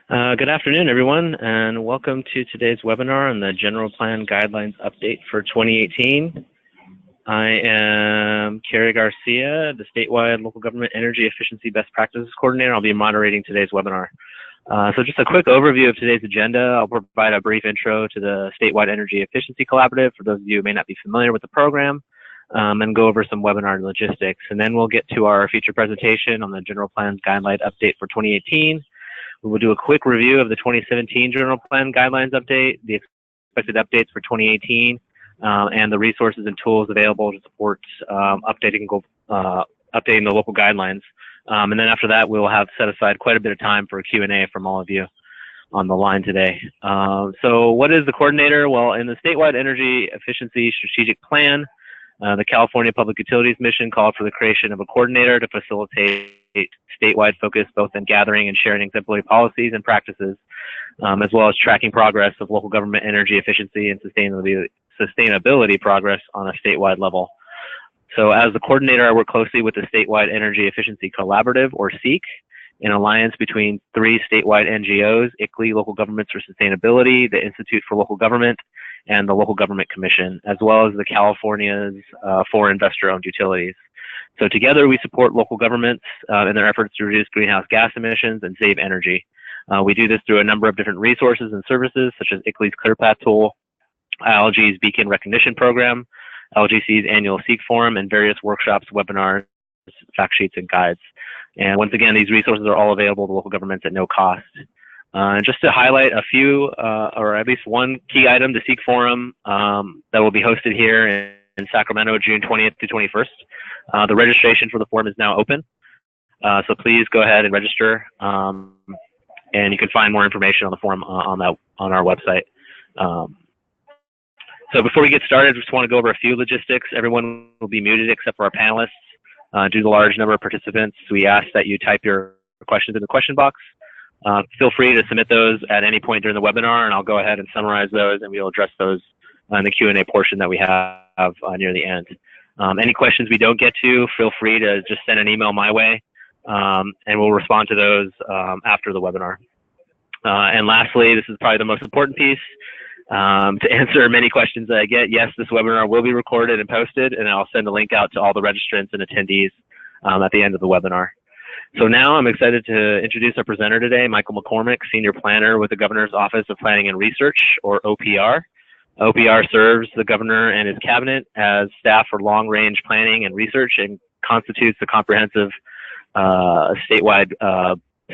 Good afternoon, everyone, and welcome to today's webinar on the General Plan Guidelines Update for 2018. I am Kerry Garcia, the Statewide Local Government Energy Efficiency Best Practices Coordinator. I'll be moderating today's webinar. So just a quick overview of today's agenda. I'll provide a brief intro to the Statewide Energy Efficiency Collaborative for those of you who may not be familiar with the program, and go over some webinar logistics. And then we'll get to our feature presentation on the General Plan's Guideline Update for 2018. We will do a quick review of the 2017 General Plan Guidelines Update, the expected updates for 2018, and the resources and tools available to support updating the local guidelines. And then after that, we'll have set aside quite a bit of time for a Q&A from all of you on the line today. So what is the coordinator? Well, in the Statewide Energy Efficiency Strategic Plan, the California Public Utilities Mission called for the creation of a coordinator to facilitate statewide focus both in gathering and sharing exemplary policies and practices, as well as tracking progress of local government energy efficiency and sustainability progress on a statewide level. So as the coordinator, I work closely with the Statewide Energy Efficiency Collaborative, or CEQA, an alliance between three statewide NGOs, ICLEI, Local Governments for Sustainability, the Institute for Local Government, and the Local Government Commission, as well as the California's four investor-owned utilities. So together we support local governments in their efforts to reduce greenhouse gas emissions and save energy. We do this through a number of different resources and services, such as ICLEI's ClearPath tool, ILG's Beacon Recognition Program, LGC's annual CEQA Forum, and various workshops, webinars, fact sheets, and guides. And once again, these resources are all available to local governments at no cost. And just to highlight a few, or at least one key item, the CEQA Forum that will be hosted here in Sacramento, June 20th to 21st. The registration for the forum is now open, so please go ahead and register, and you can find more information on the forum on our website. So before we get started, I just want to go over a few logistics. Everyone will be muted except for our panelists. Due to the large number of participants, we ask that you type your questions in the question box. Feel free to submit those at any point during the webinar, and I'll go ahead and summarize those, and we'll address those in the Q&A portion that we have near the end. Any questions we don't get to, feel free to just send an email my way, and we'll respond to those after the webinar. And lastly, this is probably the most important piece, to answer many questions that I get. Yes, this webinar will be recorded and posted, and I'll send a link out to all the registrants and attendees at the end of the webinar. So now I'm excited to introduce our presenter today, Michael McCormick, Senior Planner with the Governor's Office of Planning and Research, or OPR. OPR serves the Governor and his cabinet as staff for long-range planning and research and constitutes a comprehensive statewide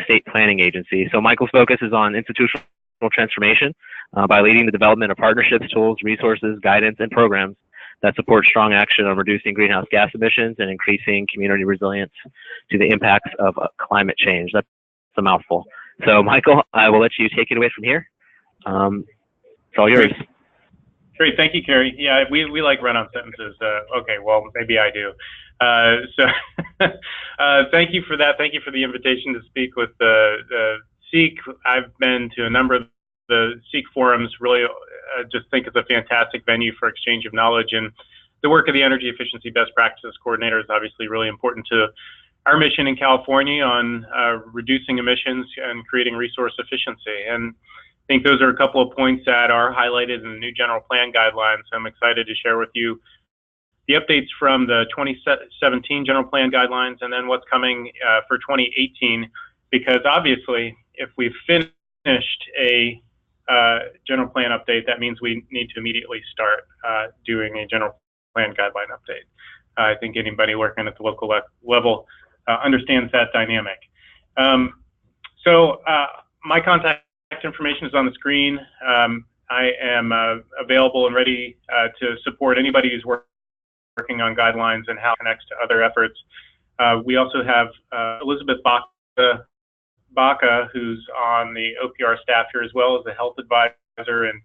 state planning agency. So Michael's focus is on institutional transformation by leading the development of partnerships, tools, resources, guidance, and programs that support strong action on reducing greenhouse gas emissions and increasing community resilience to the impacts of climate change. That's a mouthful. So Michael, I will let you take it away from here. It's all yours. Great, thank you, Kerry. Yeah, we like run-on sentences. Okay, well, maybe I do. Thank you for that. Thank you for the invitation to speak with the CEQA. I've been to a number of the CEQA forums. Really, just think it's a fantastic venue for exchange of knowledge, and the work of the Energy Efficiency Best Practices Coordinator is obviously really important to our mission in California on reducing emissions and creating resource efficiency. And I think those are a couple of points that are highlighted in the new General Plan Guidelines. I'm excited to share with you the updates from the 2017 General Plan Guidelines and then what's coming for 2018, because obviously if we've finished a General Plan update, that means we need to immediately start doing a General Plan Guideline update. I think anybody working at the local level understands that dynamic. My contact information is on the screen. I am available and ready to support anybody who's working on guidelines and how it connects to other efforts. We also have Elizabeth Baca, who's on the OPR staff here, as well as a health advisor, and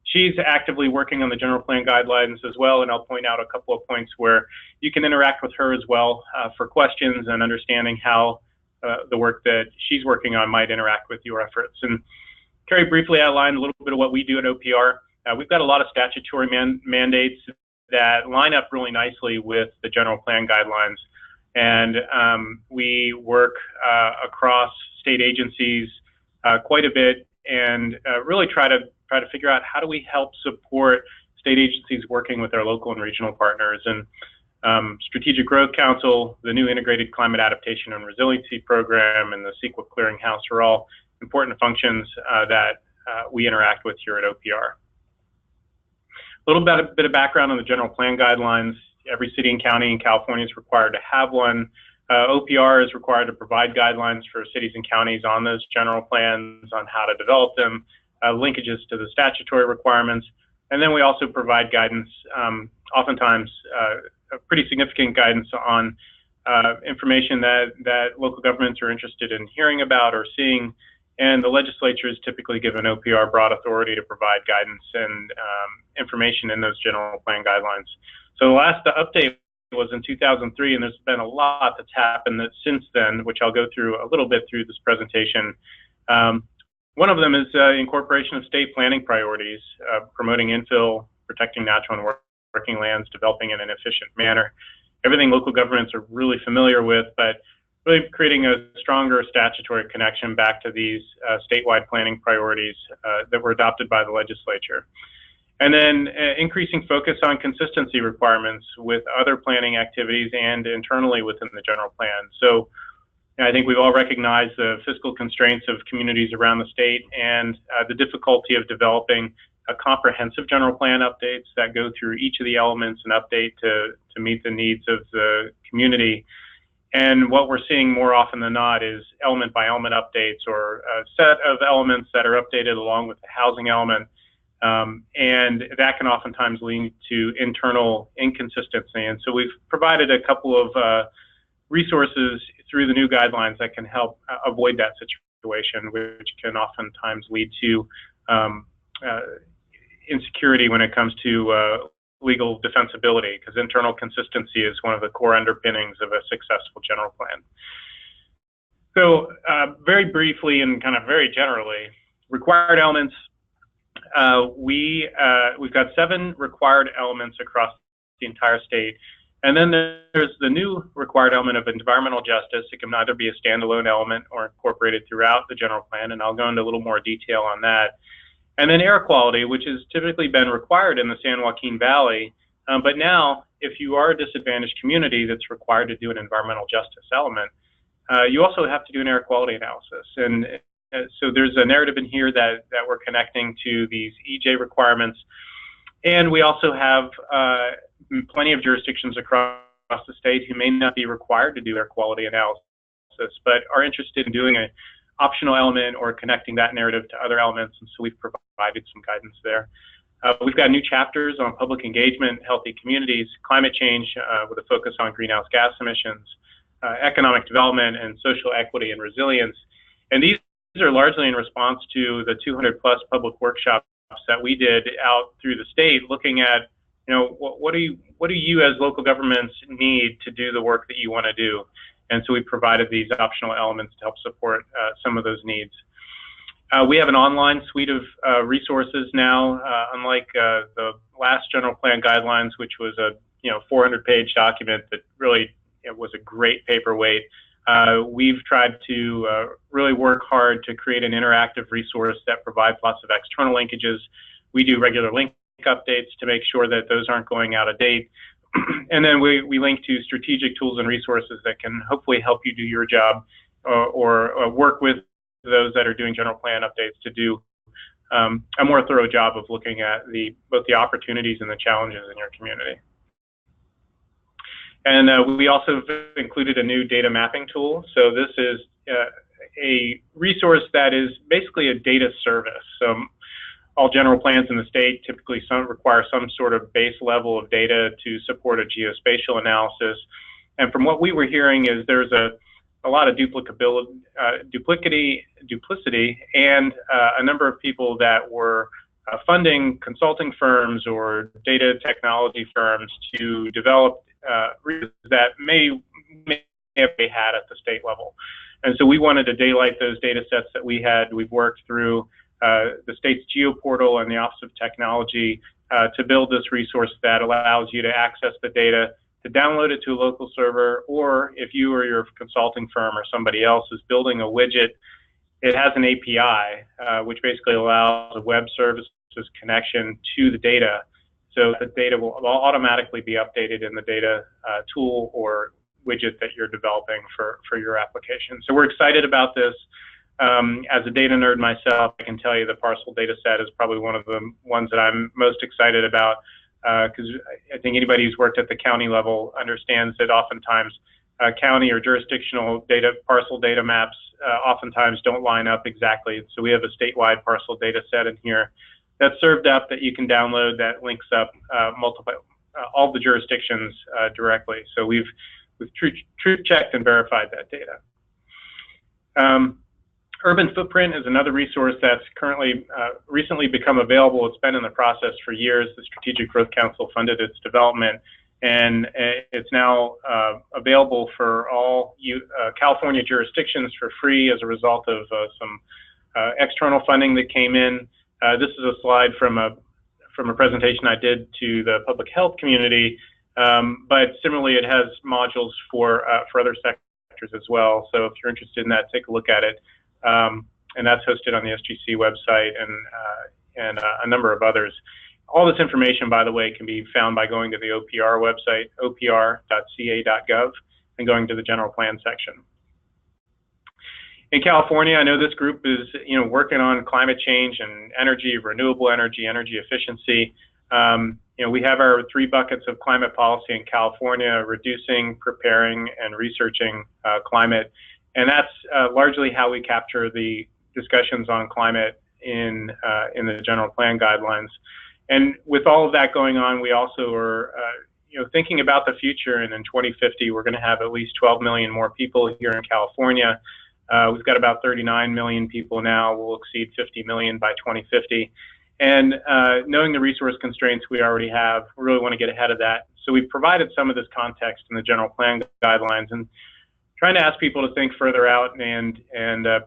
she's actively working on the General Plan Guidelines as well, and I'll point out a couple of points where you can interact with her as well for questions and understanding how the work that she's working on might interact with your efforts. And Kerry briefly outlined a little bit of what we do at OPR. We've got a lot of statutory mandates that line up really nicely with the General Plan Guidelines, and we work across state agencies quite a bit, and really try to figure out how do we help support state agencies working with our local and regional partners. And Strategic Growth Council, the new Integrated Climate Adaptation and Resiliency Program, and the CEQA Clearinghouse are all important functions that we interact with here at OPR. A little bit of background on the general plan guidelines. Every city and county in California is required to have one. OPR is required to provide guidelines for cities and counties on those general plans, on how to develop them, linkages to the statutory requirements. And then we also provide guidance, oftentimes pretty significant guidance on information that local governments are interested in hearing about or seeing. And the legislature is typically given OPR broad authority to provide guidance and information in those general plan guidelines. So the last update was in 2003, and there's been a lot that's happened since then, which I'll go through a little bit through this presentation. One of them is incorporation of state planning priorities, promoting infill, protecting natural and working lands, developing in an efficient manner. Everything local governments are really familiar with, but really creating a stronger statutory connection back to these statewide planning priorities that were adopted by the legislature. And then increasing focus on consistency requirements with other planning activities and internally within the general plan. So I think we've all recognized the fiscal constraints of communities around the state and the difficulty of developing a comprehensive general plan updates that go through each of the elements and update to meet the needs of the community. And what we're seeing more often than not is element by element updates, or a set of elements that are updated along with the housing element. And that can oftentimes lead to internal inconsistency. And so we've provided a couple of resources through the new guidelines that can help avoid that situation, which can oftentimes lead to insecurity when it comes to legal defensibility, because internal consistency is one of the core underpinnings of a successful general plan. So very briefly and kind of very generally, required elements. We've got 7 required elements across the entire state. And then there's the new required element of environmental justice. It can either be a standalone element or incorporated throughout the general plan, and I'll go into a little more detail on that. And then air quality, which has typically been required in the San Joaquin Valley, but now if you are a disadvantaged community that's required to do an environmental justice element, you also have to do an air quality analysis. And so there's a narrative in here that we're connecting to these EJ requirements. And we also have plenty of jurisdictions across the state who may not be required to do air quality analysis, but are interested in doing an optional element or connecting that narrative to other elements. And so we've provided some guidance there. We've got new chapters on public engagement, healthy communities, climate change with a focus on greenhouse gas emissions, economic development, and social equity and resilience. And these are largely in response to the 200+ public workshops that we did out through the state, looking at, you know, what do you as local governments need to do the work that you want to do? And so we provided these optional elements to help support some of those needs. We have an online suite of resources now, unlike the last general plan guidelines, which was a 400-page document that really was a great paperweight. We've tried to really work hard to create an interactive resource that provides lots of external linkages. We do regular link updates to make sure that those aren't going out of date. And then we link to strategic tools and resources that can hopefully help you do your job or work with those that are doing general plan updates to do a more thorough job of looking at both the opportunities and the challenges in your community. And we also included a new data mapping tool. So this is a resource that is basically a data service. So all general plans in the state typically require some sort of base level of data to support a geospatial analysis. And from what we were hearing is there's a lot of duplicity, and a number of people that were funding consulting firms or data technology firms to develop that may have been had at the state level. And so we wanted to daylight those data sets that we had. We've worked through the state's geoportal and the Office of Technology to build this resource that allows you to access the data, to download it to a local server, or if you or your consulting firm or somebody else is building a widget it has an API, which basically allows a web services connection to the data. So the data will automatically be updated in the data tool or widget that you're developing for your application. So we're excited about this. As a data nerd myself, I can tell you the parcel data set is probably one of the ones that I'm most excited about, because I think anybody who's worked at the county level understands that oftentimes county or jurisdictional data, parcel data maps oftentimes don't line up exactly. So we have a statewide parcel data set in here that's served up that you can download that links up all the jurisdictions directly. So we've truth checked and verified that data. Urban Footprint is another resource that's currently recently become available. It's been in the process for years. The Strategic Growth Council funded its development, and it's now available for all California jurisdictions for free as a result of some external funding that came in. This is a slide from a presentation I did to the public health community, but similarly, it has modules for other sectors as well. So if you're interested in that, take a look at it. And that's hosted on the SGC website and a number of others. All this information, by the way, can be found by going to the OPR website, opr.ca.gov, and going to the general plan section. In California, I know this group is working on climate change and energy, renewable energy, energy efficiency. We have our 3 buckets of climate policy in California: reducing, preparing, and researching climate. And that's largely how we capture the discussions on climate in the general plan guidelines. And with all of that going on, we also are thinking about the future. And in 2050, we're going to have at least 12 million more people here in California. We've got about 39 million people now. We'll exceed 50 million by 2050. And knowing the resource constraints we already have, we really want to get ahead of that. So we've provided some of this context in the general plan guidelines, and trying to ask people to think further out and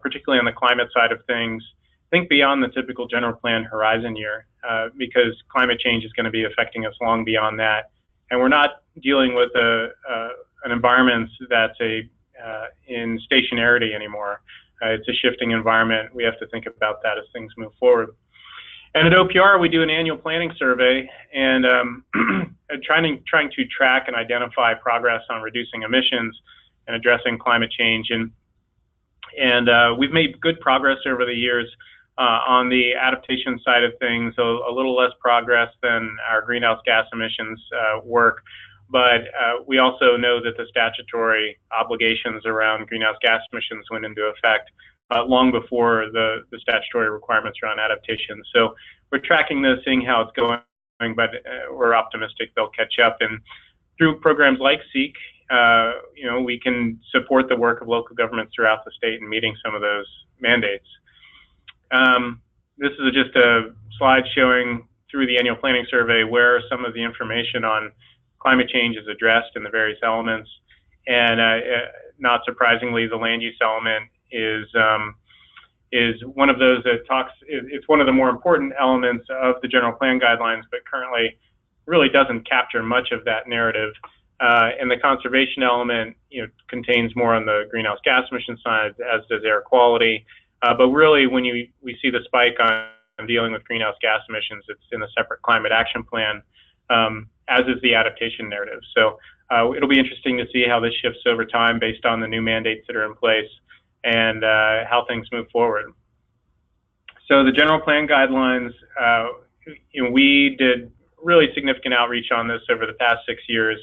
particularly on the climate side of things, think beyond the typical general plan horizon year, because climate change is going to be affecting us long beyond that. And we're not dealing with an environment that's in stationarity anymore. It's a shifting environment. We have to think about that as things move forward. And at OPR, we do an annual planning survey and trying to track and identify progress on reducing emissions and addressing climate change. And we've made good progress over the years on the adaptation side of things, so a little less progress than our greenhouse gas emissions work. But we also know that the statutory obligations around greenhouse gas emissions went into effect long before the statutory requirements around adaptation. So we're tracking this, seeing how it's going, but we're optimistic they'll catch up. And through programs like CEQA, we can support the work of local governments throughout the state in meeting some of those mandates. This is just a slide showing through the annual planning survey where some of the information on climate change is addressed in the various elements. And not surprisingly, the land use element is one of those that it's one of the more important elements of the general plan guidelines, but currently really doesn't capture much of that narrative. And the conservation element, contains more on the greenhouse gas emission side, as does air quality. But really, when we see the spike on dealing with greenhouse gas emissions, it's in a separate climate action plan, as is the adaptation narrative. So it'll be interesting to see how this shifts over time based on the new mandates that are in place and how things move forward. So the general plan guidelines, we did really significant outreach on this over the past 6 years.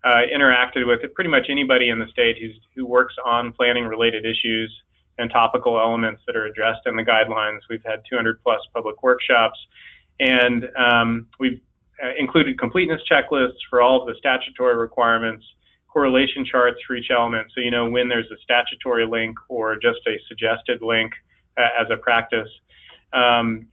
Interacted with pretty much anybody in the state who works on planning related issues and topical elements that are addressed in the guidelines. We've had 200+ public workshops, and we've included completeness checklists for all of the statutory requirements, correlation charts for each element, so you know when there's a statutory link or just a suggested link as a practice.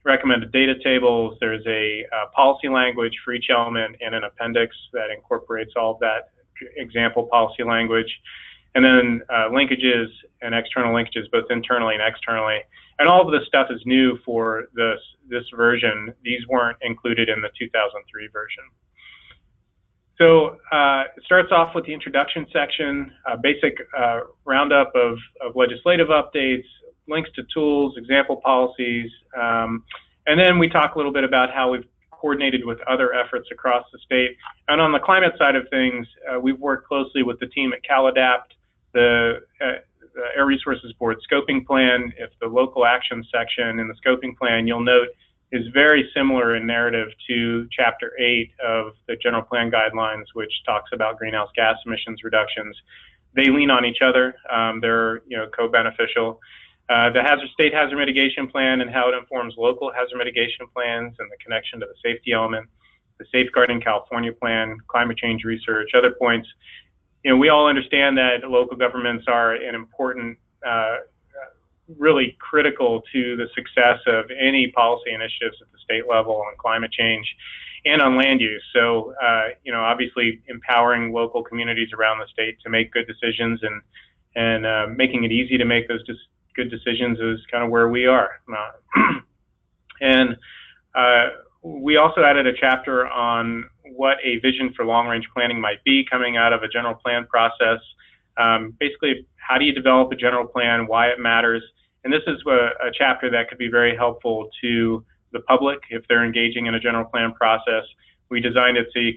Recommended data tables. There's a policy language for each element and an appendix that incorporates all of that example policy language. And then linkages and external linkages, both internally and externally. And all of this stuff is new for this version. These weren't included in the 2003 version. So it starts off with the introduction section, basic roundup of legislative updates, links to tools, example policies, and then we talk a little bit about how we've coordinated with other efforts across the state. And on the climate side of things, we've worked closely with the team at CalAdapt, the Air Resources Board scoping plan. If the local action section in the scoping plan, you'll note, is very similar in narrative to Chapter 8 of the General Plan Guidelines, which talks about greenhouse gas emissions reductions. They lean on each other. They're co-beneficial. The State Hazard Mitigation Plan and how it informs local hazard mitigation plans and the connection to the safety element, the Safeguarding California Plan, climate change research, other points. We all understand that local governments are an important, really critical to the success of any policy initiatives at the state level on climate change and on land use. So, obviously empowering local communities around the state to make good decisions and making it easy to make those good decisions is kind of where we are. And we also added a chapter on what a vision for long-range planning might be coming out of a general plan process. Basically, how do you develop a general plan, why it matters? And this is a chapter that could be very helpful to the public if they're engaging in a general plan process. We designed it so you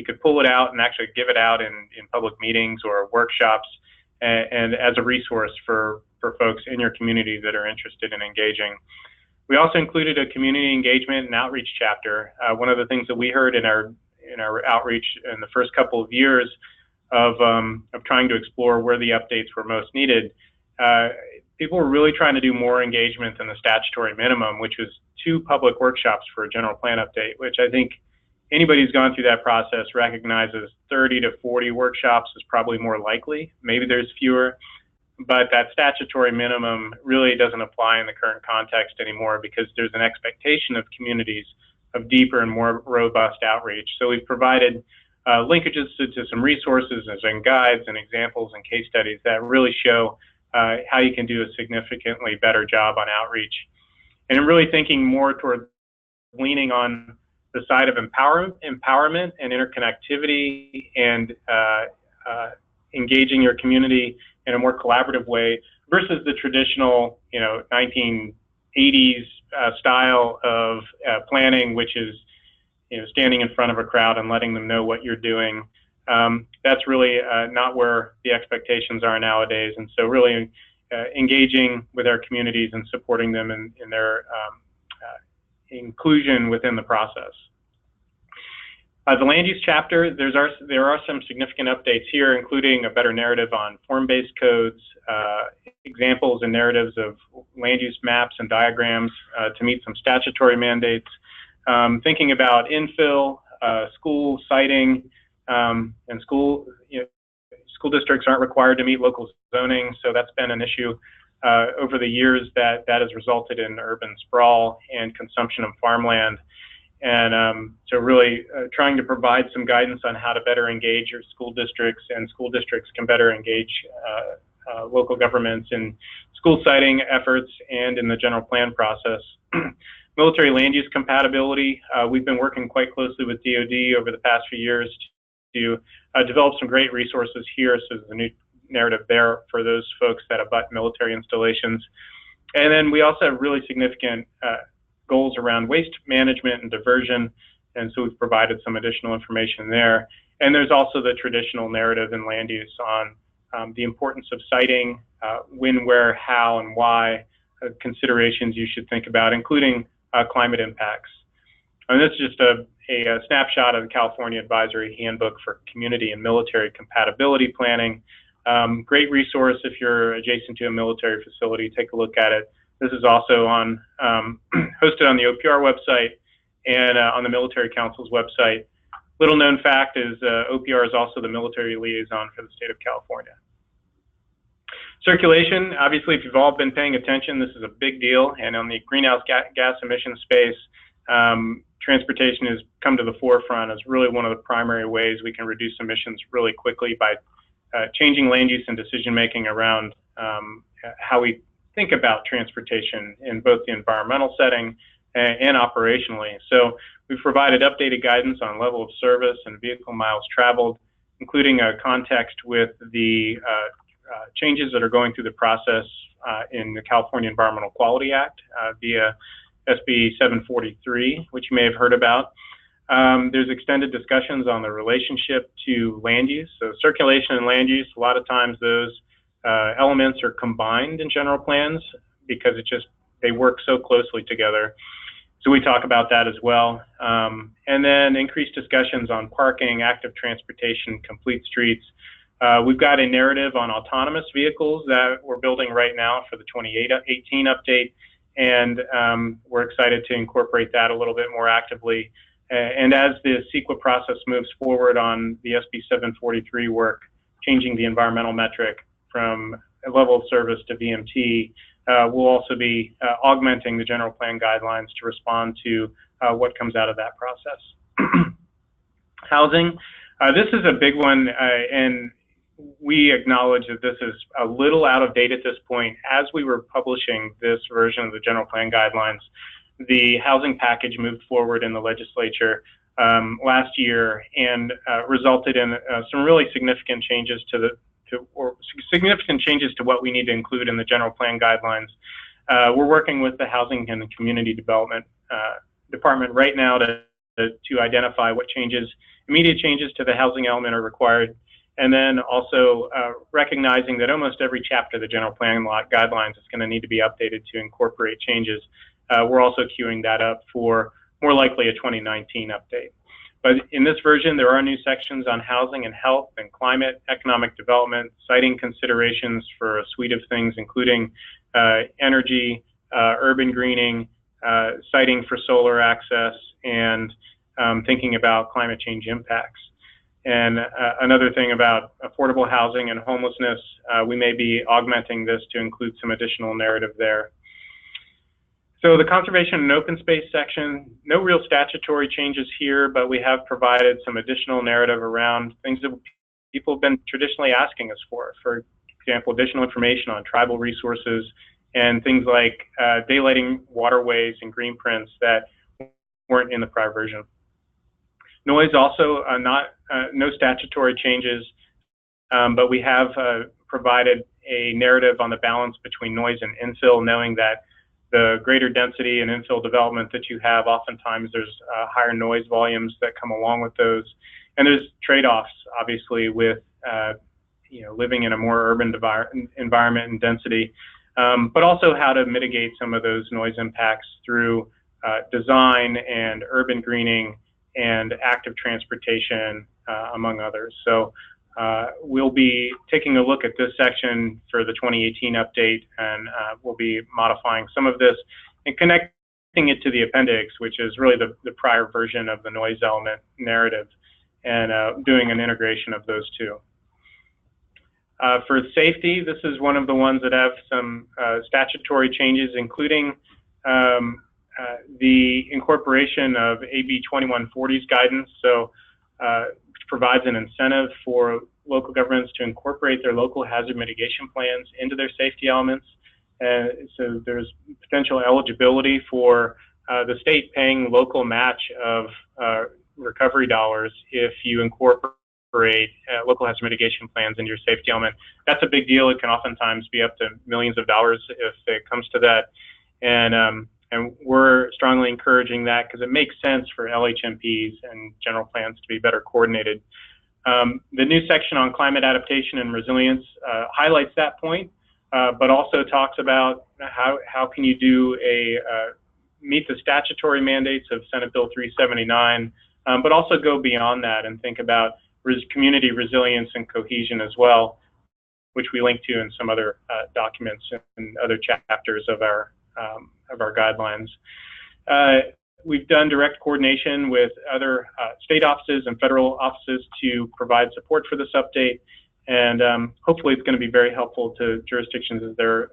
could pull it out and actually give it out in public meetings or workshops and as a resource for folks in your community that are interested in engaging. We also included a community engagement and outreach chapter. One of the things that we heard in our outreach in the first couple of years of trying to explore where the updates were most needed, people were really trying to do more engagement than the statutory minimum, which was 2 public workshops for a general plan update, which I think anybody who's gone through that process recognizes 30 to 40 workshops is probably more likely. Maybe there's fewer. But that statutory minimum really doesn't apply in the current context anymore because there's an expectation of communities of deeper and more robust outreach. So we've provided linkages to some resources and guides and examples and case studies that really show how you can do a significantly better job on outreach. And I'm really thinking more toward leaning on the side of empowerment and interconnectivity and engaging your community in a more collaborative way versus the traditional, 1980s style of planning, which is, standing in front of a crowd and letting them know what you're doing. That's really not where the expectations are nowadays. And so really engaging with our communities and supporting them in their inclusion within the process. The land use chapter, there are some significant updates here, including a better narrative on form-based codes, examples and narratives of land use maps and diagrams to meet some statutory mandates, thinking about infill, school siting, and school districts aren't required to meet local zoning, so that's been an issue over the years that has resulted in urban sprawl and consumption of farmland. And so really trying to provide some guidance on how to better engage your school districts, and school districts can better engage local governments in school siting efforts and in the general plan process. Military land use compatibility, we've been working quite closely with DoD over the past few years to develop some great resources here. So there's a new narrative there for those folks that abut military installations. And then we also have really significant goals around waste management and diversion, and so we've provided some additional information there. And there's also the traditional narrative in land use on the importance of siting, when, where, how, and why, considerations you should think about, including climate impacts. And this is just a snapshot of the California Advisory Handbook for Community and Military Compatibility Planning. Great resource if you're adjacent to a military facility, take a look at it. This is also hosted on the OPR website and on the Military Council's website. Little known fact is OPR is also the military liaison for the state of California. Circulation, obviously, if you've all been paying attention, this is a big deal. And on the greenhouse gas emission space, transportation has come to the forefront as really one of the primary ways we can reduce emissions really quickly by changing land use and decision-making around how we think about transportation in both the environmental setting and operationally. So we've provided updated guidance on level of service and vehicle miles traveled, including a context with the changes that are going through the process in the California Environmental Quality Act via SB 743, which you may have heard about. There's extended discussions on the relationship to land use. So circulation and land use, a lot of times those elements are combined in general plans because they work so closely together. So we talk about that as well. And then increased discussions on parking, active transportation, complete streets. We've got a narrative on autonomous vehicles that we're building right now for the 2018 update. And we're excited to incorporate that a little bit more actively. And as the CEQA process moves forward on the SB 743 work, changing the environmental metric from a level of service to VMT, we'll also be augmenting the general plan guidelines to respond to what comes out of that process. Housing, this is a big one, and we acknowledge that this is a little out of date at this point. As we were publishing this version of the general plan guidelines, the housing package moved forward in the legislature last year and resulted in some really significant changes to what we need to include in the general plan guidelines. We're working with the Housing and Community Development Department right now to identify what immediate changes to the housing element are required, and then also recognizing that almost every chapter of the general plan guidelines is going to need to be updated to incorporate changes. We're also queuing that up for more likely a 2019 update. But in this version, there are new sections on housing and health and climate, economic development, citing considerations for a suite of things, including energy, urban greening, citing for solar access, and thinking about climate change impacts. And another thing about affordable housing and homelessness, we may be augmenting this to include some additional narrative there. So the conservation and open space section, no real statutory changes here, but we have provided some additional narrative around things that people have been traditionally asking us for. For example, additional information on tribal resources and things like daylighting waterways and green prints that weren't in the prior version. Noise also no statutory changes, but we have provided a narrative on the balance between noise and infill, knowing that the greater density and infill development that you have, oftentimes there's higher noise volumes that come along with those. And there's trade-offs, obviously, with living in a more urban environment and density, but also how to mitigate some of those noise impacts through design and urban greening and active transportation, among others. So we'll be taking a look at this section for the 2018 update, and we'll be modifying some of this and connecting it to the appendix, which is really the prior version of the noise element narrative, and doing an integration of those two. For safety, this is one of the ones that have some statutory changes, including the incorporation of AB 2140's guidance. So which provides an incentive for local governments to incorporate their local hazard mitigation plans into their safety elements. So there's potential eligibility for the state paying local match of recovery dollars if you incorporate local hazard mitigation plans into your safety element. That's a big deal. It can oftentimes be up to millions of dollars if it comes to that. And we're strongly encouraging that because it makes sense for LHMPs and general plans to be better coordinated. The new section on climate adaptation and resilience highlights that point, but also talks about how can you do meet the statutory mandates of Senate Bill 379, but also go beyond that and think about community resilience and cohesion as well, which we link to in some other documents and other chapters of our guidelines. We've done direct coordination with other state offices and federal offices to provide support for this update, and hopefully it's going to be very helpful to jurisdictions as they're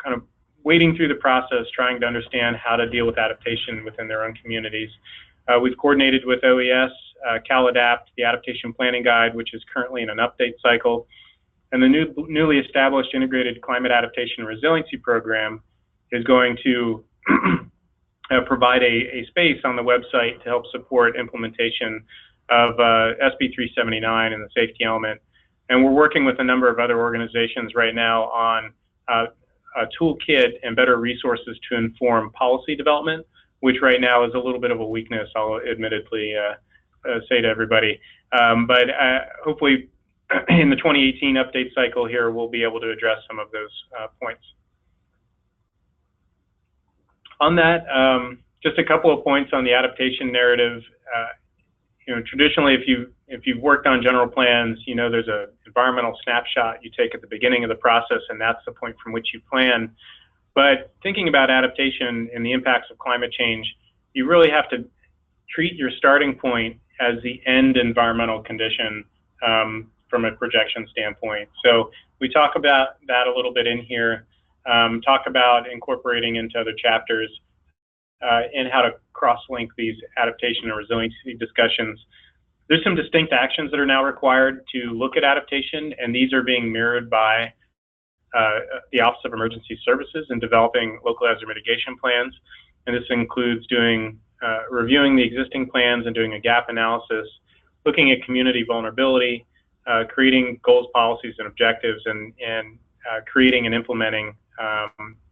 kind of wading through the process, trying to understand how to deal with adaptation within their own communities. We've coordinated with OES, CalAdapt, the Adaptation Planning Guide, which is currently in an update cycle, and the newly established Integrated Climate Adaptation and Resiliency Program is going to provide a space on the website to help support implementation of SB 379 and the safety element. And we're working with a number of other organizations right now on toolkit and better resources to inform policy development, which right now is a little bit of a weakness, I'll admittedly say to everybody. But hopefully in the 2018 update cycle here, we'll be able to address some of those points. On that, just a couple of points on the adaptation narrative. Traditionally, if you've worked on general plans, there's an environmental snapshot you take at the beginning of the process, and that's the point from which you plan. But thinking about adaptation and the impacts of climate change, you really have to treat your starting point as the end environmental condition from a projection standpoint. So we talk about that a little bit in here, talk about incorporating into other chapters, and how to cross-link these adaptation and resiliency discussions. There's some distinct actions that are now required to look at adaptation, and these are being mirrored by the Office of Emergency Services in developing local hazard mitigation plans. And this includes reviewing the existing plans and doing a gap analysis, looking at community vulnerability, creating goals, policies, and objectives, and creating and implementing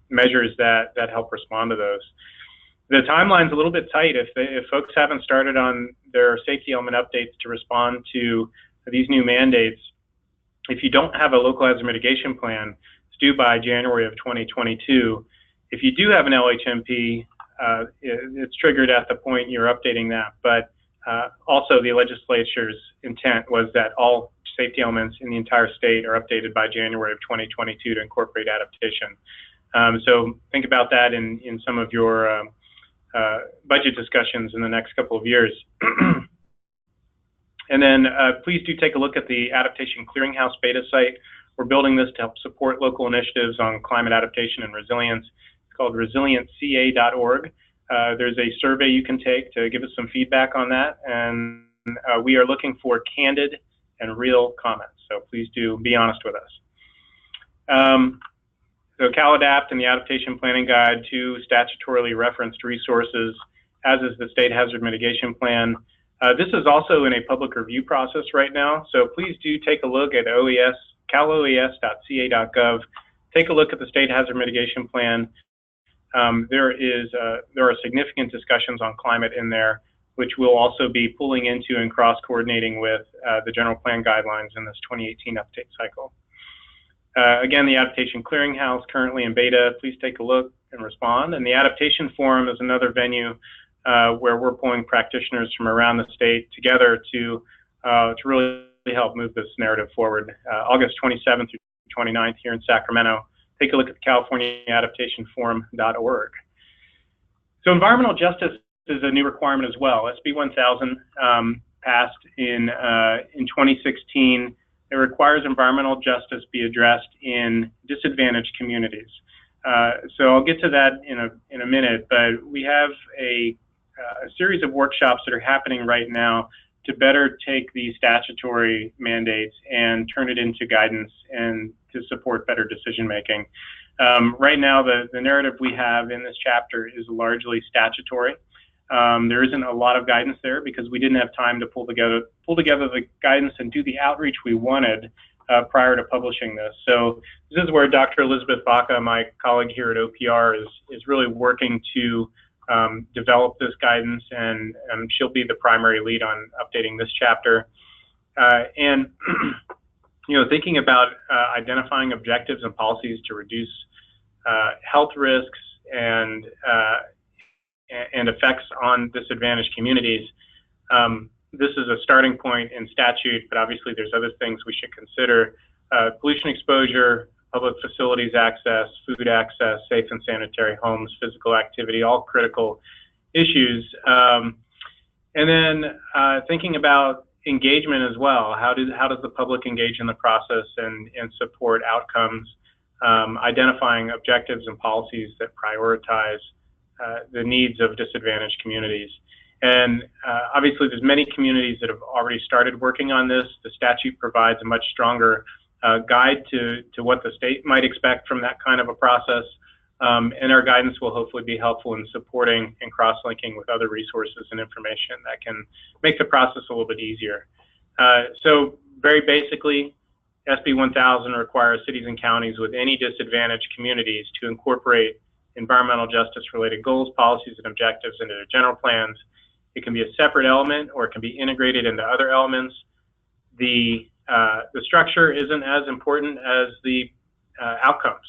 measures that help respond to those. The timeline's a little bit tight. If folks haven't started on their safety element updates to respond to these new mandates, if you don't have a local hazard mitigation plan, it's due by January of 2022. If you do have an LHMP, it's triggered at the point you're updating that. But also the legislature's intent was that all safety elements in the entire state are updated by January of 2022 to incorporate adaptation. So think about that in some of your budget discussions in the next couple of years. And then please do take a look at the Adaptation Clearinghouse beta site. We're building this to help support local initiatives on climate adaptation and resilience. It's called resilientca.org. There's a survey you can take to give us some feedback on that. And we are looking for candid and real comments. So please do be honest with us. So CalAdapt and the Adaptation Planning Guide, two statutorily referenced resources, as is the State Hazard Mitigation Plan. This is also in a public review process right now, so please do take a look at caloes.ca.gov. Take a look at the State Hazard Mitigation Plan. There are significant discussions on climate in there, which we'll also be pulling into and cross-coordinating with the general plan guidelines in this 2018 update cycle. Again, the Adaptation Clearinghouse currently in beta. Please take a look and respond. And the Adaptation Forum is another venue where we're pulling practitioners from around the state together to really help move this narrative forward. August 27th through 29th here in Sacramento. Take a look at the CaliforniaAdaptationForum.org. So environmental justice is a new requirement as well. SB 1000 passed in 2016. It requires environmental justice be addressed in disadvantaged communities. So I'll get to that in a minute, but we have a series of workshops that are happening right now to better take these statutory mandates and turn it into guidance and to support better decision making. Right now, the narrative we have in this chapter is largely statutory. There isn't a lot of guidance there because we didn't have time to pull together the guidance and do the outreach we wanted prior to publishing this. So this is where Dr. Elizabeth Baca, my colleague here at OPR, is really working to develop this guidance, and she'll be the primary lead on updating this chapter. And thinking about identifying objectives and policies to reduce health risks and effects on disadvantaged communities. This is a starting point in statute, but obviously there's other things we should consider. Pollution exposure, public facilities access, food access, safe and sanitary homes, physical activity, all critical issues. And then thinking about engagement as well. How does the public engage in the process and support outcomes, identifying objectives and policies that prioritize the needs of disadvantaged communities. And obviously there's many communities that have already started working on this. The statute provides a much stronger guide to what the state might expect from that kind of a process. And our guidance will hopefully be helpful in supporting and cross-linking with other resources and information that can make the process a little bit easier. So very basically, SB 1000 requires cities and counties with any disadvantaged communities to incorporate environmental justice related goals, policies, and objectives into their general plans. It can be a separate element or it can be integrated into other elements. The structure isn't as important as the outcomes.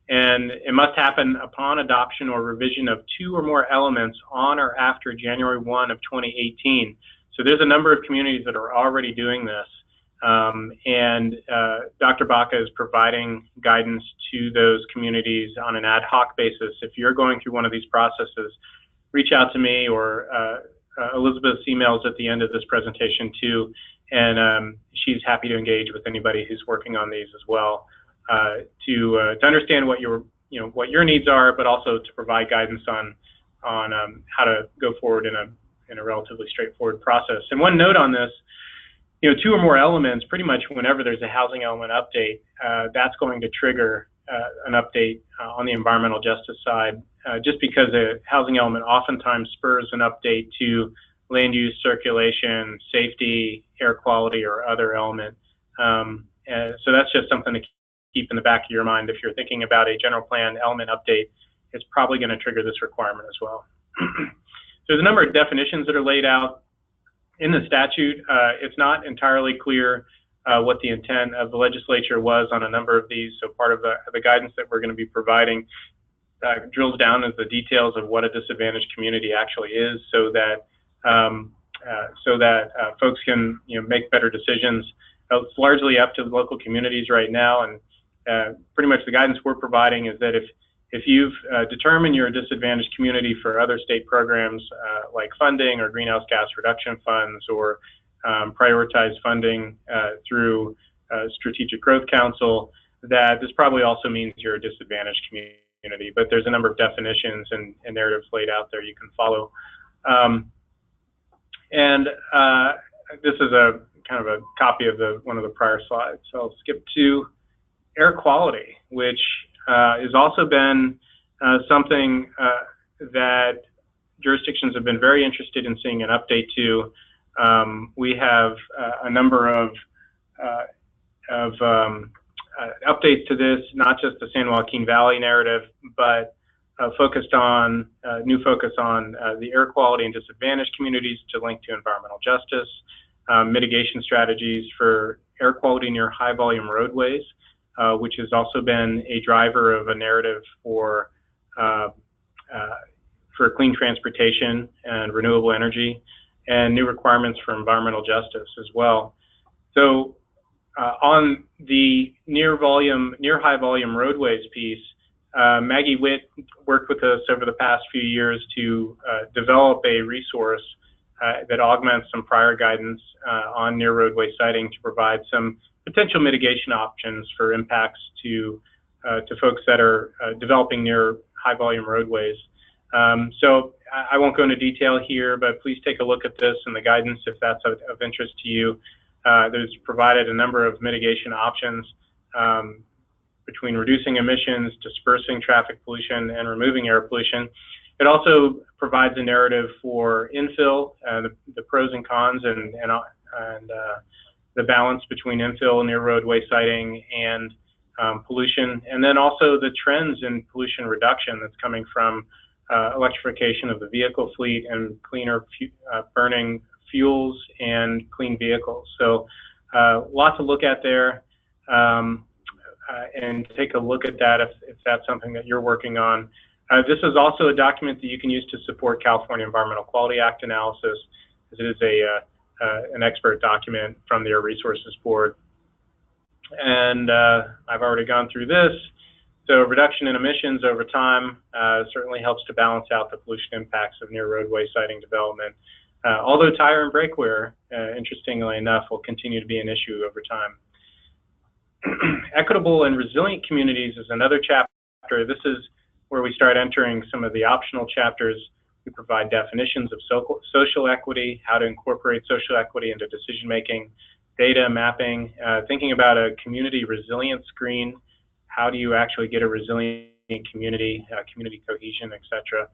And it must happen upon adoption or revision of 2 or more elements on or after January 1 of 2018. So there's a number of communities that are already doing this. Dr. Baca is providing guidance to those communities on an ad hoc basis. If you're going through one of these processes, reach out to me, or Elizabeth's emails at the end of this presentation too, and she's happy to engage with anybody who's working on these as well, to understand what your needs are, but also to provide guidance on how to go forward in a relatively straightforward process. And one note on this, 2 or more elements, pretty much whenever there's a housing element update, that's going to trigger an update on the environmental justice side, just because a housing element oftentimes spurs an update to land use, circulation, safety, air quality, or other element. So that's just something to keep in the back of your mind. If you're thinking about a general plan element update, it's probably going to trigger this requirement as well. There's a number of definitions that are laid out in the statute. It's not entirely clear what the intent of the legislature was on a number of these. So part of the guidance that we're going to be providing drills down into the details of what a disadvantaged community actually is, so that folks can make better decisions. It's largely up to the local communities right now, and pretty much the guidance we're providing is that if you've determined you're a disadvantaged community for other state programs like funding or greenhouse gas reduction funds, or prioritized funding through Strategic Growth Council, that this probably also means you're a disadvantaged community. But there's a number of definitions and narratives laid out there you can follow. This is a kind of a copy of one of the prior slides. So I'll skip to air quality, which has also been something that jurisdictions have been very interested in seeing an update to. We have a number of updates to this, not just the San Joaquin Valley narrative, but new focus on the air quality in disadvantaged communities to link to environmental justice, mitigation strategies for air quality near high volume roadways, which has also been a driver of a narrative for clean transportation and renewable energy, and new requirements for environmental justice as well. So on the near high volume roadways piece, Maggie Witt worked with us over the past few years to develop a resource that augments some prior guidance on near roadway siting, to provide some potential mitigation options for impacts to folks that are developing near high volume roadways. So I won't go into detail here, but please take a look at this and the guidance if that's of interest to you. There's provided a number of mitigation options between reducing emissions, dispersing traffic pollution, and removing air pollution. It also provides a narrative for infill, the pros and cons, and the balance between infill near roadway siting and pollution, and then also the trends in pollution reduction that's coming from electrification of the vehicle fleet and cleaner burning fuels and clean vehicles. So lots to look at there, and take a look at that if that's something that you're working on. This is also a document that you can use to support California Environmental Quality Act analysis, as it is an expert document from the Air Resources Board. And I've already gone through this. So reduction in emissions over time certainly helps to balance out the pollution impacts of near roadway siting development. Although tire and brake wear, interestingly enough, will continue to be an issue over time. Equitable and resilient communities is another chapter. This is where we start entering some of the optional chapters. We provide definitions of social equity, how to incorporate social equity into decision making, data mapping, thinking about a community resilience screen. How do you actually get a resilient community, community cohesion, et cetera,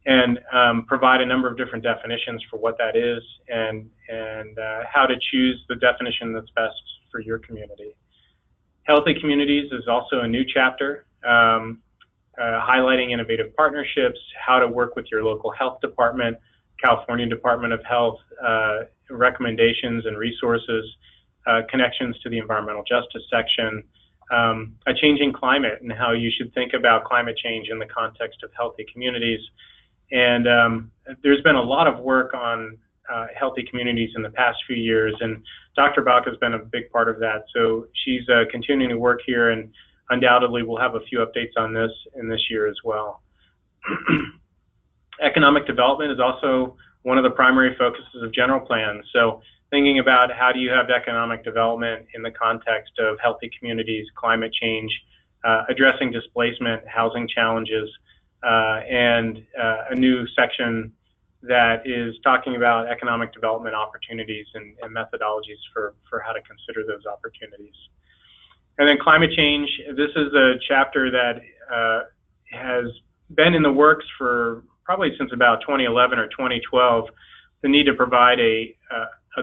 and provide a number of different definitions for what that is, and how to choose the definition that's best for your community. Healthy communities is also a new chapter, highlighting innovative partnerships, how to work with your local health department, California Department of Health, recommendations and resources, connections to the environmental justice section, a changing climate and how you should think about climate change in the context of healthy communities. And there's been a lot of work on healthy communities in the past few years, and Dr. Bach has been a big part of that. So she's continuing to work here, and undoubtedly we'll have a few updates on this in this year as well. Economic development is also one of the primary focuses of general plans. So thinking about how do you have economic development in the context of healthy communities, climate change, addressing displacement, housing challenges, and a new section that is talking about economic development opportunities and methodologies for how to consider those opportunities. And then climate change, this is a chapter that has been in the works for probably since about 2011 or 2012, the need to provide a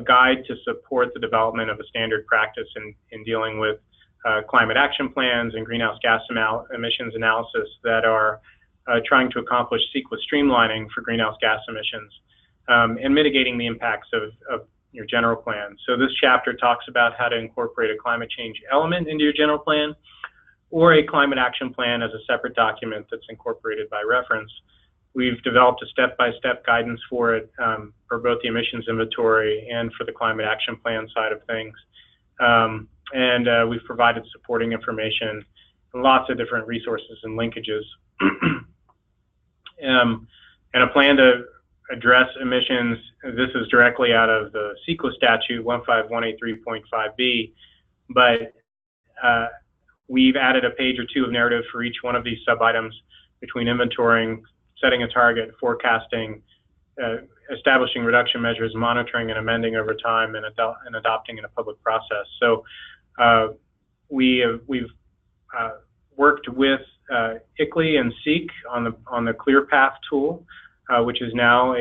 guide to support the development of a standard practice in dealing with climate action plans and greenhouse gas emissions analysis that are trying to accomplish CEQA streamlining for greenhouse gas emissions and mitigating the impacts of your general plan. So this chapter talks about how to incorporate a climate change element into your general plan or a climate action plan as a separate document that's incorporated by reference. We've developed a step-by-step guidance for it for both the emissions inventory and for the climate action plan side of things. And we've provided supporting information and lots of different resources and linkages. And a plan to address emissions, this is directly out of the CEQA statute 15183.5b, but we've added a page or two of narrative for each one of these sub-items between inventorying, setting a target, forecasting, establishing reduction measures, monitoring and amending over time, and adopting in a public process. So we've worked with ICLEI and SEEK on the ClearPath tool, which is now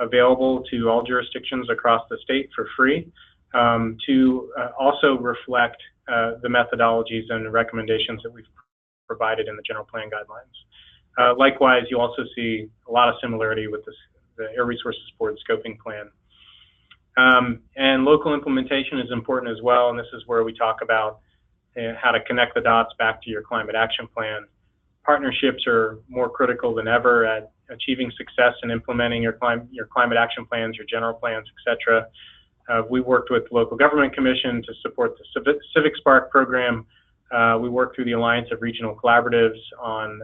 available to all jurisdictions across the state for free, to also reflect the methodologies and recommendations that we've provided in the general plan guidelines. Likewise, you also see a lot of similarity with the Air Resources Board scoping plan. And local implementation is important as well, and this is where we talk about how to connect the dots back to your climate action plan. Partnerships are more critical than ever at achieving success in implementing your climate action plans, your general plans, etc. We worked with the Local Government Commission to support the Civic Spark program. We worked through the Alliance of Regional Collaboratives on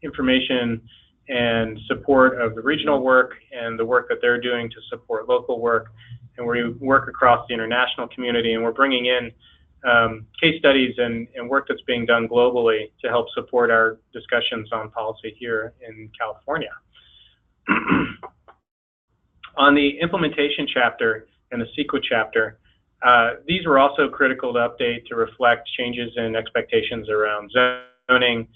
information and support of the regional work and the work that they're doing to support local work. And we work across the international community, and we're bringing in case studies and work that's being done globally to help support our discussions on policy here in California. On the implementation chapter and the CEQA chapter, these were also critical to update to reflect changes in expectations around zoning.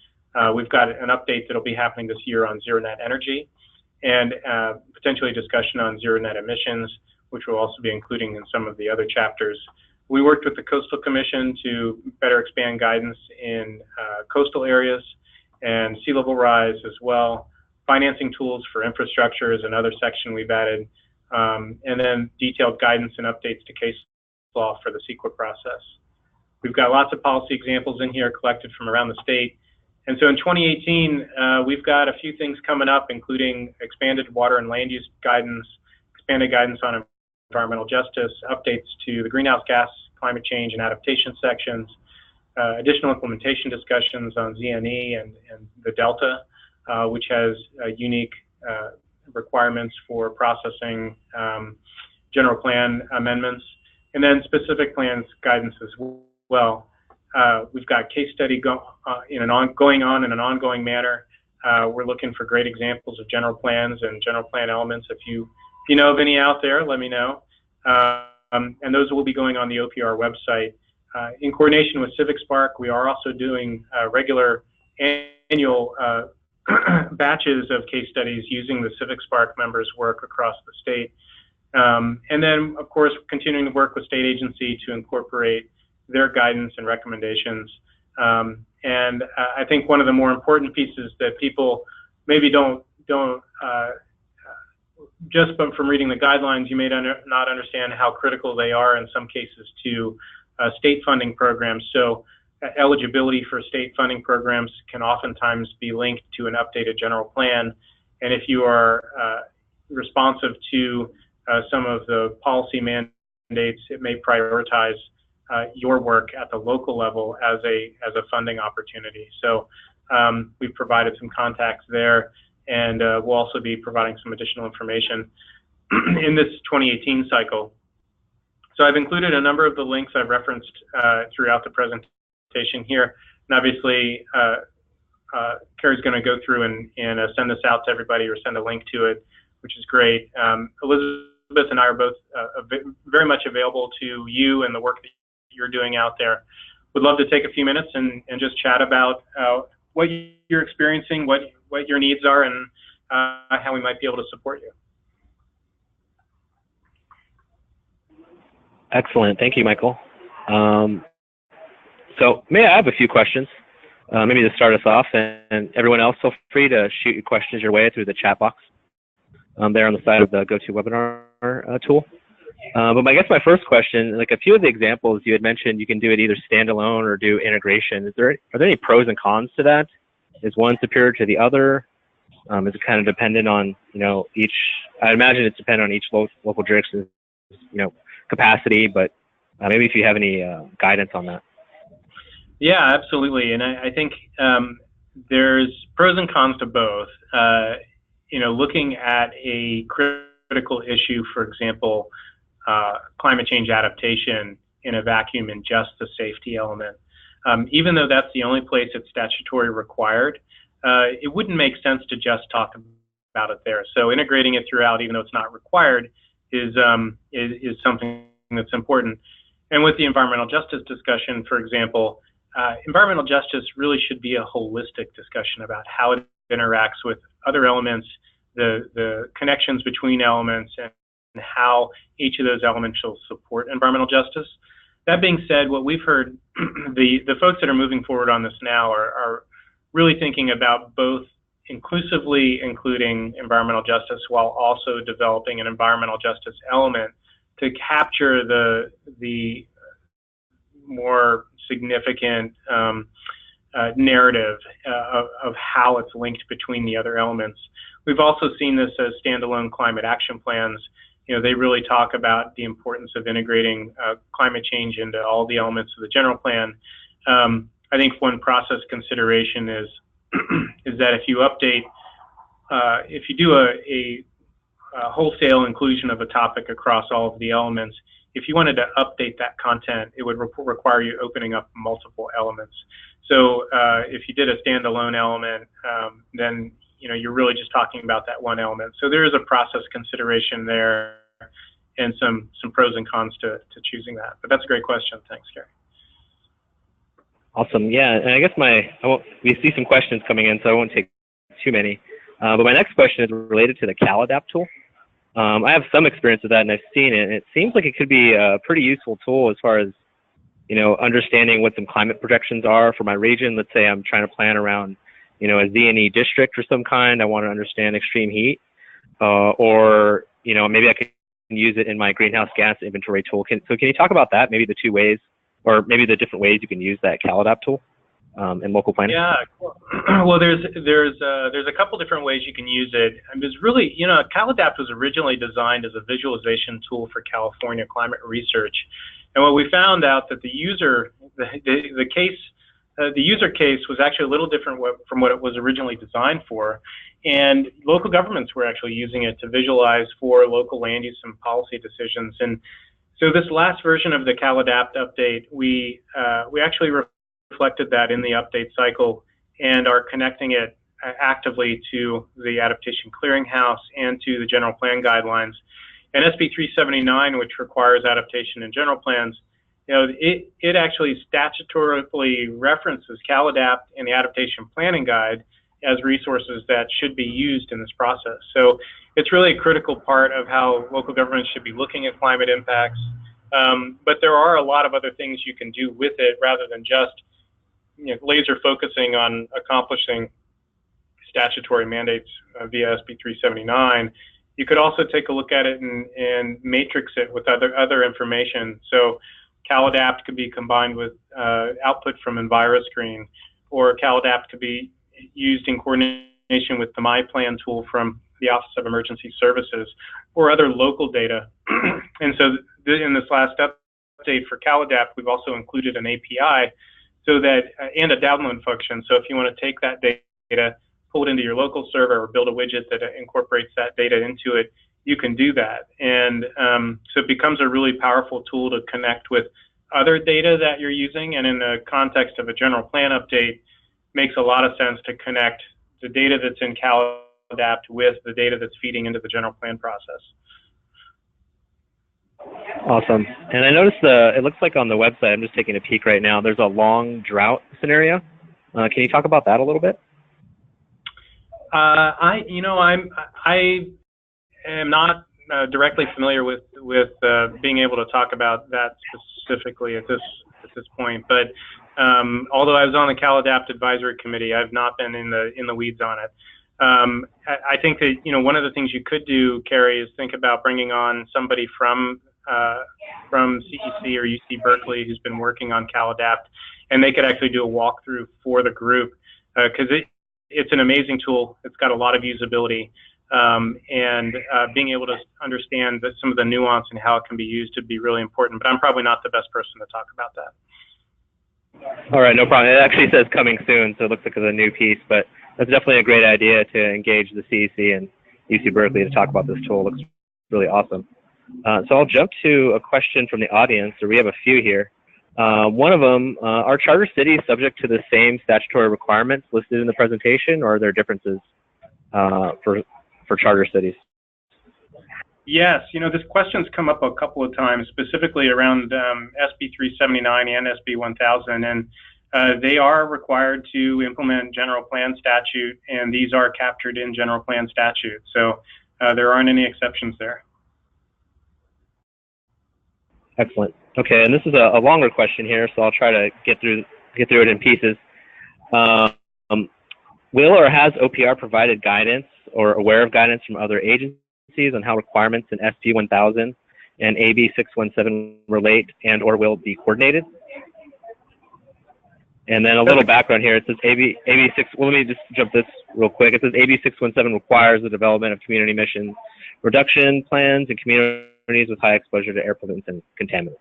We've got an update that'll be happening this year on zero net energy and potentially a discussion on zero net emissions, which we'll also be including in some of the other chapters. We worked with the Coastal Commission to better expand guidance in coastal areas and sea level rise as well. Financing tools for infrastructure is another section we've added, and then detailed guidance and updates to case law for the CEQA process. We've got lots of policy examples in here collected from around the state. And so in 2018, we've got a few things coming up, including expanded water and land use guidance, expanded guidance on environmental justice, updates to the greenhouse gas, climate change, and adaptation sections, additional implementation discussions on ZNE and the Delta, which has unique requirements for processing general plan amendments, and then specific plans guidance as well. We've got case study going on in an ongoing manner. We're looking for great examples of general plans and general plan elements. If you know of any out there, let me know. And those will be going on the OPR website. In coordination with Civic Spark, we are also doing regular annual batches of case studies using the Civic Spark members' work across the state. And then, of course, continuing to work with state agency to incorporate their guidance and recommendations. And I think one of the more important pieces that people maybe don't just from reading the guidelines, you may not understand how critical they are in some cases to state funding programs. So eligibility for state funding programs can oftentimes be linked to an updated general plan. And if you are responsive to some of the policy mandates, it may prioritize your work at the local level as a funding opportunity. So we've provided some contacts there, and we'll also be providing some additional information in this 2018 cycle. So I've included a number of the links I've referenced throughout the presentation here, and obviously Carrie's going to go through and send this out to everybody or send a link to it, which is great. Elizabeth and I are both very much available to you and the work that you're doing out there. Would love to take a few minutes and just chat about what you're experiencing, what your needs are, and how we might be able to support you. Excellent. Thank you, Michael. So I have a few questions, maybe to start us off, and everyone else feel free to shoot your questions your way through the chat box there on the side of the GoToWebinar tool. But I guess my first question, like a few of the examples you had mentioned, you can do it either standalone or do integration. Are there any pros and cons to that? Is one superior to the other? Is it kind of dependent on, each, I imagine it's dependent on each local jurisdiction's, capacity, but maybe if you have any guidance on that. Yeah, absolutely. And I think there's pros and cons to both. Looking at a critical issue, for example, climate change adaptation in a vacuum and just the safety element. Even though that's the only place it's statutory required, it wouldn't make sense to just talk about it there. So integrating it throughout, even though it's not required, is something that's important. And with the environmental justice discussion, for example, environmental justice really should be a holistic discussion about how it interacts with other elements, the connections between elements, and how each of those elements will support environmental justice. That being said, what we've heard, the folks that are moving forward on this now are really thinking about both inclusively including environmental justice while also developing an environmental justice element to capture the more significant narrative of how it's linked between the other elements. We've also seen this as standalone climate action plans. They really talk about the importance of integrating climate change into all the elements of the general plan. I think one process consideration is that if you update, if you do a wholesale inclusion of a topic across all of the elements, if you wanted to update that content, it would require you opening up multiple elements. So if you did a standalone element, then you're really just talking about that one element. So there is a process consideration there and some pros and cons to choosing that. But that's a great question. Thanks, Gary. Awesome. Yeah, and I guess we see some questions coming in, so I won't take too many. But my next question is related to the CalAdapt tool. I have some experience with that, and I've seen it. And it seems like it could be a pretty useful tool as far as understanding what some climate projections are for my region. Let's say I'm trying to plan around a Z&E district or some kind. I want to understand extreme heat, or maybe I can use it in my greenhouse gas inventory tool. Can you talk about that? Maybe the two ways, or maybe the different ways you can use that CalAdapt tool in local planning? Yeah, well, there's a couple different ways you can use it. And there's really, CalAdapt was originally designed as a visualization tool for California climate research. And what we found out that the user case was actually a little different from what it was originally designed for. And local governments were actually using it to visualize for local land use and policy decisions. And so this last version of the CalAdapt update, we actually reflected that in the update cycle and are connecting it actively to the Adaptation Clearinghouse and to the general plan guidelines. And SB 379, which requires adaptation in general plans, it actually statutorily references CalAdapt and the Adaptation Planning Guide as resources that should be used in this process. So it's really a critical part of how local governments should be looking at climate impacts. But there are a lot of other things you can do with it rather than just laser focusing on accomplishing statutory mandates via SB 379. You could also take a look at it and matrix it with other information. So CalAdapt could be combined with output from EnviroScreen, or CalAdapt could be used in coordination with the MyPlan tool from the Office of Emergency Services, or other local data. And so in this last update for CalAdapt, we've also included an API so that, and a download function. So if you want to take that data, pull it into your local server, or build a widget that incorporates that data into it, you can do that. And so it becomes a really powerful tool to connect with other data that you're using. And in the context of a general plan update, makes a lot of sense to connect the data that's in CalAdapt with the data that's feeding into the general plan process. Awesome. And I noticed it looks like on the website, I'm just taking a peek right now, there's a long drought scenario. Can you talk about that a little bit? I am not directly familiar with being able to talk about that specifically at this point. But although I was on the CalAdapt advisory committee, I've not been in the weeds on it. I think that one of the things you could do, Carrie, is think about bringing on somebody from CEC or UC Berkeley who's been working on CalAdapt, and they could actually do a walkthrough for the group, because it's an amazing tool. It's got a lot of usability, and being able to understand some of the nuance and how it can be used would be really important. But I'm probably not the best person to talk about that. All right, no problem. It actually says coming soon, so it looks like it's a new piece, but that's definitely a great idea to engage the CEC and UC Berkeley to talk about this tool. It looks really awesome. So I'll jump to a question from the audience, or we have a few here. One of them, are charter cities subject to the same statutory requirements listed in the presentation, or are there differences for charter cities? Yes, this question's come up a couple of times, specifically around SB 379 and SB 1000, and they are required to implement general plan statute, and these are captured in general plan statute. So there aren't any exceptions there. Excellent. Okay, and this is a longer question here, so I'll try to get through it in pieces. Will or has OPR provided guidance or aware of guidance from other agencies on how requirements in SB 1000 and AB 617 relate and or will be coordinated? And then a little background here. It says AB 6. Well, let me just jump this real quick. It says AB 617 requires the development of community emission reduction plans in communities with high exposure to air pollutants and contaminants.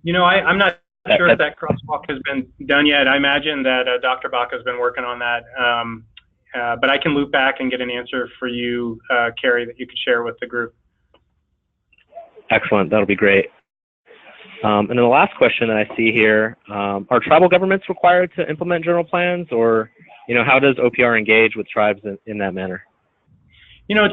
I'm not sure if that crosswalk has been done yet. I imagine that Dr. Baca has been working on that, but I can loop back and get an answer for you, Carrie, that you could share with the group. Excellent. That'll be great. And then the last question that I see here, are tribal governments required to implement general plans, or how does OPR engage with tribes in that manner?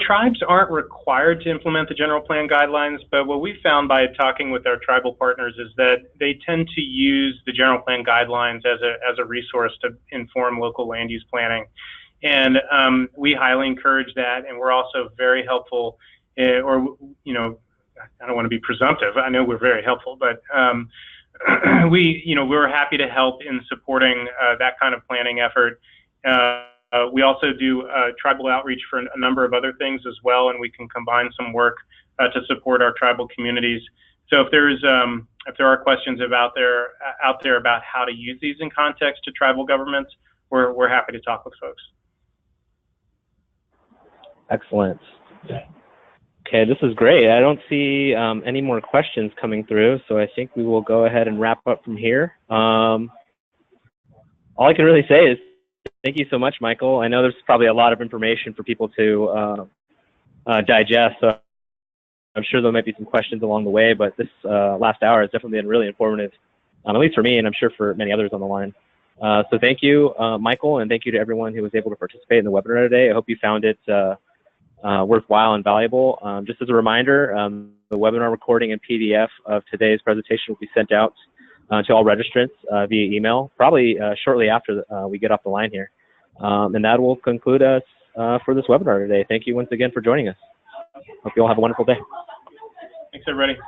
Tribes aren't required to implement the general plan guidelines, but what we found by talking with our tribal partners is that they tend to use the general plan guidelines as a resource to inform local land use planning. And we highly encourage that, and we're also very helpful, I don't want to be presumptive. I know we're very helpful, but we're happy to help in supporting that kind of planning effort. We also do tribal outreach for a number of other things as well, and we can combine some work to support our tribal communities. So if there are questions out there about how to use these in context to tribal governments, we're happy to talk with folks. Excellent. Okay, this is great. I don't see any more questions coming through, so I think we will go ahead and wrap up from here. All I can really say is thank you so much, Michael. I know there's probably a lot of information for people to digest, so I'm sure there might be some questions along the way, but this last hour has definitely been really informative, at least for me, and I'm sure for many others on the line. So thank you, Michael, and thank you to everyone who was able to participate in the webinar today. I hope you found it worthwhile and valuable. Just as a reminder, the webinar recording and PDF of today's presentation will be sent out to all registrants via email, probably shortly after we get off the line here. And that will conclude us for this webinar today. Thank you once again for joining us. Hope you all have a wonderful day. Thanks, everybody.